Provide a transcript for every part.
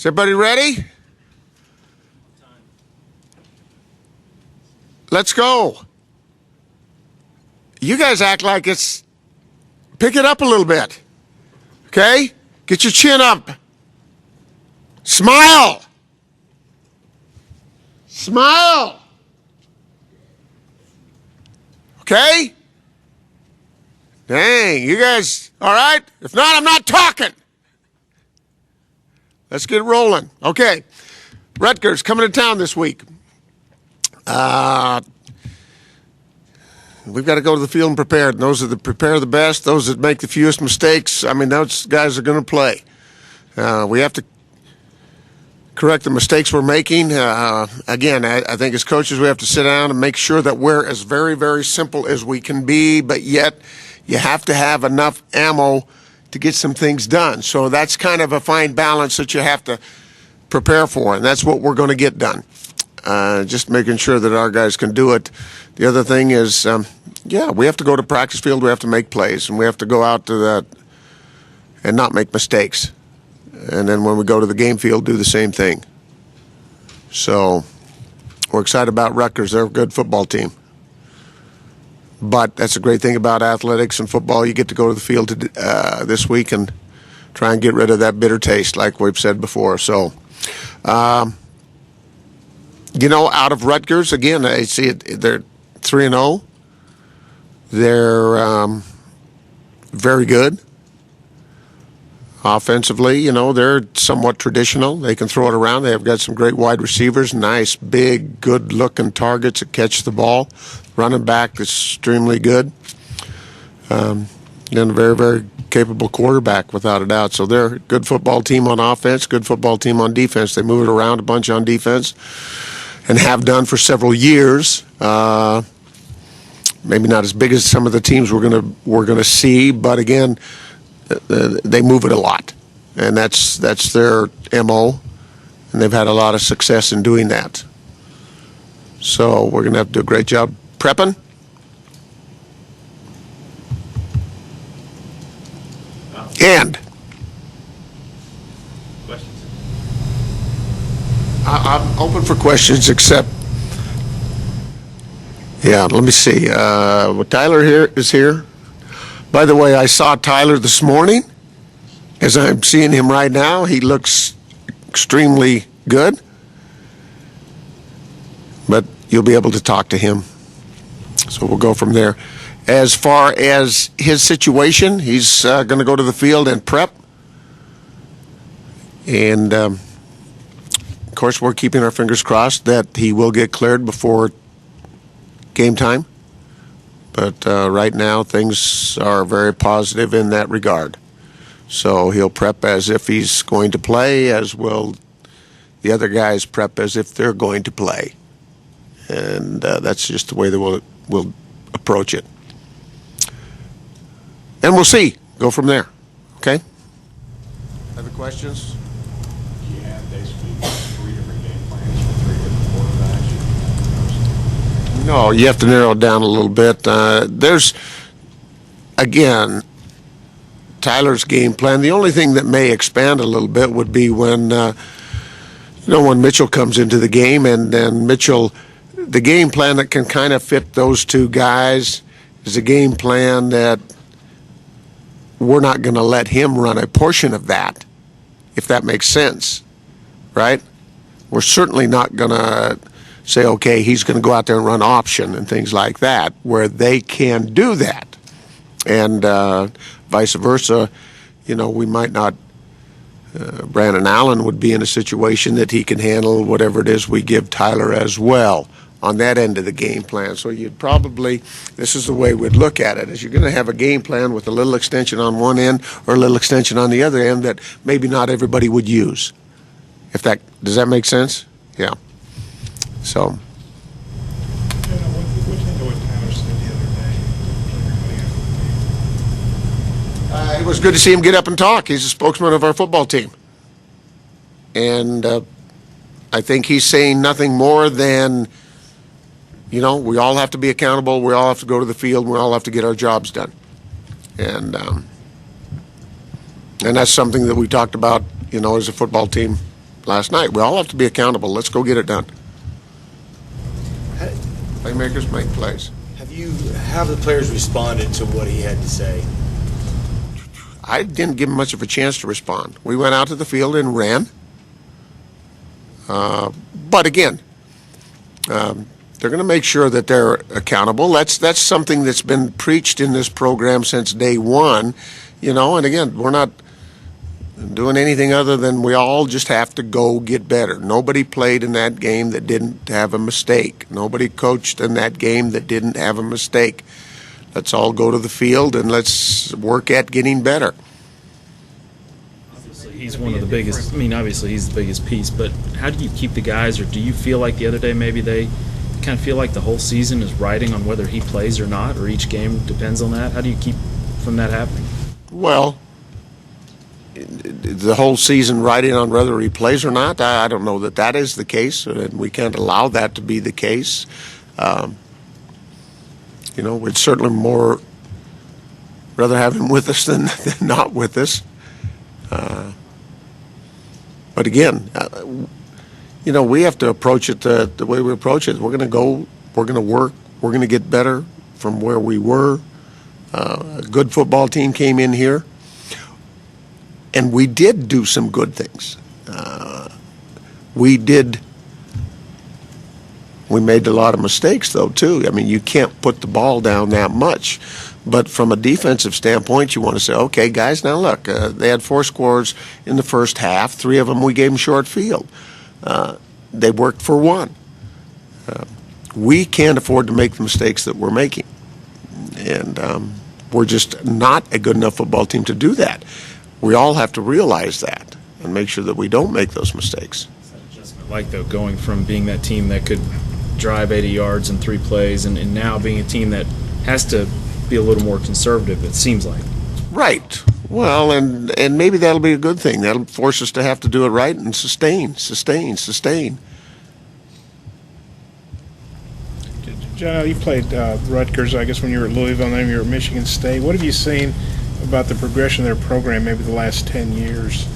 Is everybody ready? Let's go. You guys act like it's... Pick it up a little bit. Okay? Get your chin up. Smile. Smile. Okay? Dang, you guys, all right? If not, I'm not talking. Let's get rolling. Okay. Rutgers coming to town this week. We've got to go to the field and prepare. And those are the prepare the best, those that make the fewest mistakes. I mean, those guys are going to play. We have to correct the mistakes we're making. Again, I think as coaches we have to sit down and make sure that we're as very, very simple as we can be, but yet you have to have enough ammo to get some things done. So that's kind of a fine balance that you have to prepare for, and that's what we're going to get done. Just making sure that our guys can do it. The other thing is, we have to go to practice field, we have to make plays, and we have to go out to that and not make mistakes. And then when we go to the game field, do the same thing. So we're excited about Rutgers. They're a good football team. But that's a great thing about athletics and football. You get to go to the field this week and try and get rid of that bitter taste, like we've said before. So, out of Rutgers, again, I see it. They're 3-0. They're very good. Offensively, they're somewhat traditional. They can throw it around. They have got some great wide receivers, nice, big, good-looking targets that catch the ball. Running back is extremely good. And a very, very capable quarterback, without a doubt. So they're a good football team on offense, good football team on defense. They move it around a bunch on defense and have done for several years. Maybe not as big as some of the teams we're gonna see, but again, they move it a lot, and that's their MO, and they've had a lot of success in doing that. So we're going to have to do a great job prepping. And questions? I'm open for questions, except, let me see. Tyler is here. By the way, I saw Tyler this morning. As I'm seeing him right now, he looks extremely good. But you'll be able to talk to him. So we'll go from there. As far as his situation, he's going to go to the field and prep. And, of course, we're keeping our fingers crossed that he will get cleared before game time. But right now, things are very positive in that regard. So he'll prep as if he's going to play, as will the other guys prep as if they're going to play. And that's just the way that we'll approach it. And we'll see. Go from there. Okay? Other questions? You have basically 3 different game plans for 3 different quarterbacks. No, you have to narrow it down a little bit. There's, again, Tyler's game plan. The only thing that may expand a little bit would be when Mitchell comes into the game, and then Mitchell, the game plan that can kind of fit those two guys is a game plan that we're not going to let him run a portion of that, if that makes sense, right? We're certainly not going to say, okay, he's going to go out there and run option and things like that, where they can do that. And vice versa, we might not, Brandon Allen would be in a situation that he can handle whatever it is we give Tyler as well on that end of the game plan. So you'd probably, this is the way we'd look at it, is you're going to have a game plan with a little extension on one end or a little extension on the other end that maybe not everybody would use. Does that make sense? Yeah. So. It was good to see him get up and talk. He's a spokesman of our football team. And I think he's saying nothing more than, we all have to be accountable. We all have to go to the field. We all have to get our jobs done. And that's something that we talked about, as a football team last night. We all have to be accountable. Let's go get it done. Playmakers make plays. How have the players responded to what he had to say? I didn't give him much of a chance to respond. We went out to the field and ran. But again, they're going to make sure that they're accountable. That's something that's been preached in this program since day one, and again, we're not doing anything other than we all just have to go get better. Nobody played in that game that didn't have a mistake. Nobody coached in that game that didn't have a mistake. Let's all go to the field and let's work at getting better. Obviously, he's one of the biggest. I mean, obviously, he's the biggest piece. But how do you keep the guys, or do you feel like the other day maybe they kind of feel like the whole season is riding on whether he plays or not, or each game depends on that? How do you keep from that happening? Well, the whole season riding on whether he plays or not, I don't know that is the case, and we can't allow that to be the case. We'd certainly more rather have him with us than not with us. But again, we have to approach it the way we approach it. We're going to go, we're going to work, we're going to get better from where we were. A good football team came in here, and we did do some good things. We made a lot of mistakes, though, too. I mean, you can't put the ball down that much. But from a defensive standpoint, you want to say, okay, guys, now look, they had 4 scores in the first half. 3 of them we gave them short field. They worked for 1. We can't afford to make the mistakes that we're making. And we're just not a good enough football team to do that. We all have to realize that and make sure that we don't make those mistakes. What's that adjustment like, though, going from being that team that could drive 80 yards in 3 plays and now being a team that has to be a little more conservative, it seems like? Right. Well, and maybe that'll be a good thing. That'll force us to have to do it right and sustain. John, you played Rutgers, I guess, when you were at Louisville, and then you were at Michigan State. What have you seen about the progression of their program maybe the last 10 years?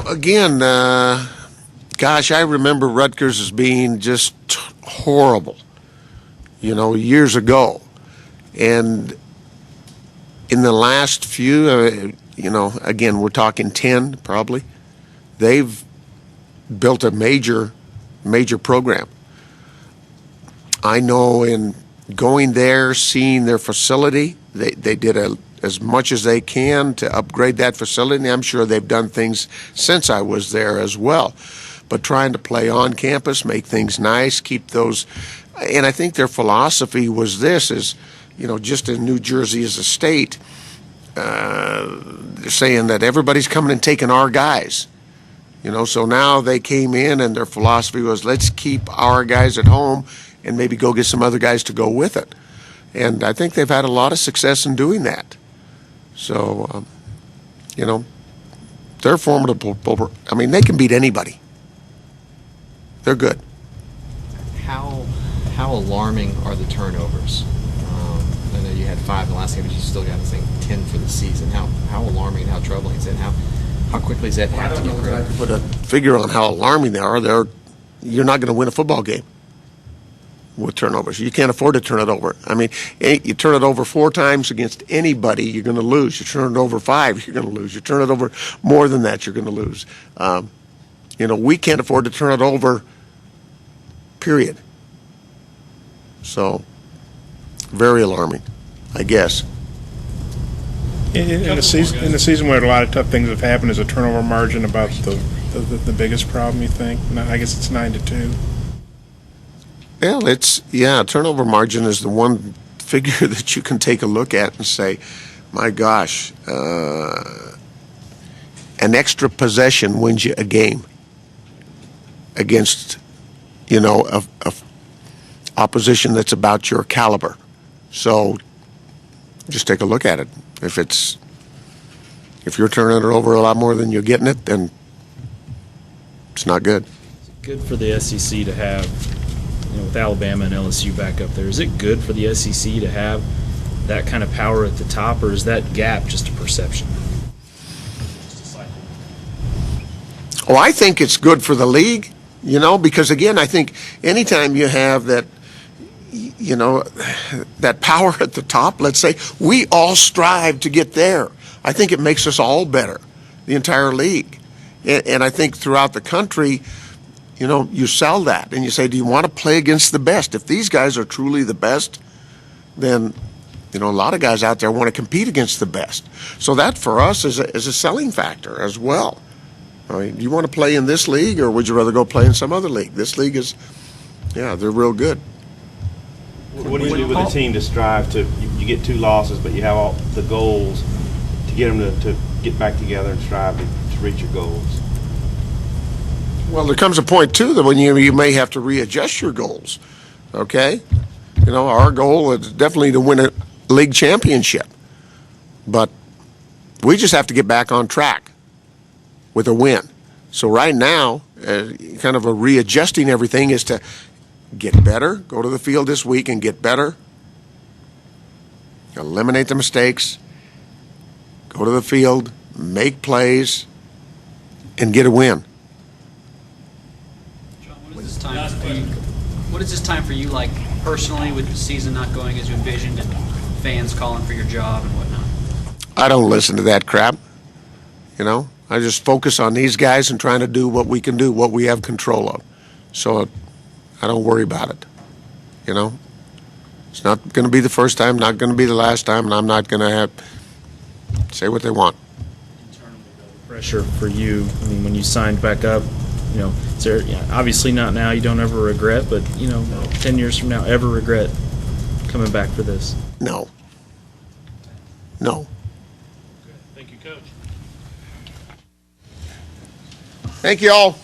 Again, gosh, I remember Rutgers as being just horrible, years ago. And in the last few, again, we're talking 10 probably, they've built a major program. I know in going there, seeing their facility, they did as much as they can to upgrade that facility. I'm sure they've done things since I was there as well. But trying to play on campus, make things nice, keep those. And I think their philosophy was this, is, just in New Jersey as a state, they're saying that everybody's coming and taking our guys. So now they came in and their philosophy was, let's keep our guys at home and maybe go get some other guys to go with it. And I think they've had a lot of success in doing that. So, they're formidable. I mean, they can beat anybody. They're good. How alarming are the turnovers? I know you had 5 in the last game, but you still got, I think, 10 for the season. How alarming and how troubling is it? How quickly does that have to get corrected? Put a figure on how alarming they are. You're not going to win a football game with turnovers. You can't afford to turn it over. I mean, you turn it over 4 times against anybody, you're going to lose. You turn it over 5, you're going to lose. You turn it over more than that, you're going to lose. We can't afford to turn it over, period. So, very alarming, I guess. In the season where a lot of tough things have happened, is a turnover margin about the biggest problem, you think? I guess it's 9-2. Well, turnover margin is the one figure that you can take a look at and say, my gosh, an extra possession wins you a game against, a opposition that's about your caliber. So just take a look at it. If you're turning it over a lot more than you're getting it, then it's not good. Is it good for the SEC to have, with Alabama and LSU back up there, is it good for the SEC to have that kind of power at the top, or is that gap just a perception? Oh, I think it's good for the league, because again, I think anytime you have that, that power at the top, let's say, we all strive to get there. I think it makes us all better, the entire league. And I think throughout the country, you sell that and you say, do you want to play against the best? If these guys are truly the best, then, a lot of guys out there want to compete against the best. So that for us is a selling factor as well. I mean, do you want to play in this league or would you rather go play in some other league? This league is, they're real good. What do you do with a team to strive to, you get 2 losses, but you have all the goals to get them to get back together and strive to reach your goals? Well, there comes a point, too, that when you may have to readjust your goals, okay? Our goal is definitely to win a league championship. But we just have to get back on track with a win. So right now, kind of a readjusting everything is to get better, go to the field this week and get better, eliminate the mistakes, go to the field, make plays, and get a win. John, what is this time for you like personally, with the season not going as you envisioned and fans calling for your job and whatnot? I don't listen to that crap. I just focus on these guys and trying to do what we can do, what we have control of. So I don't worry about it. It's not going to be the first time, not going to be the last time, and I'm not going to say what they want. Internally, though, the pressure for you, I mean, when you signed back up, is there, obviously not now, you don't ever regret, but, 10 years from now, ever regret coming back for this? No. Thank you, Coach. Thank you all.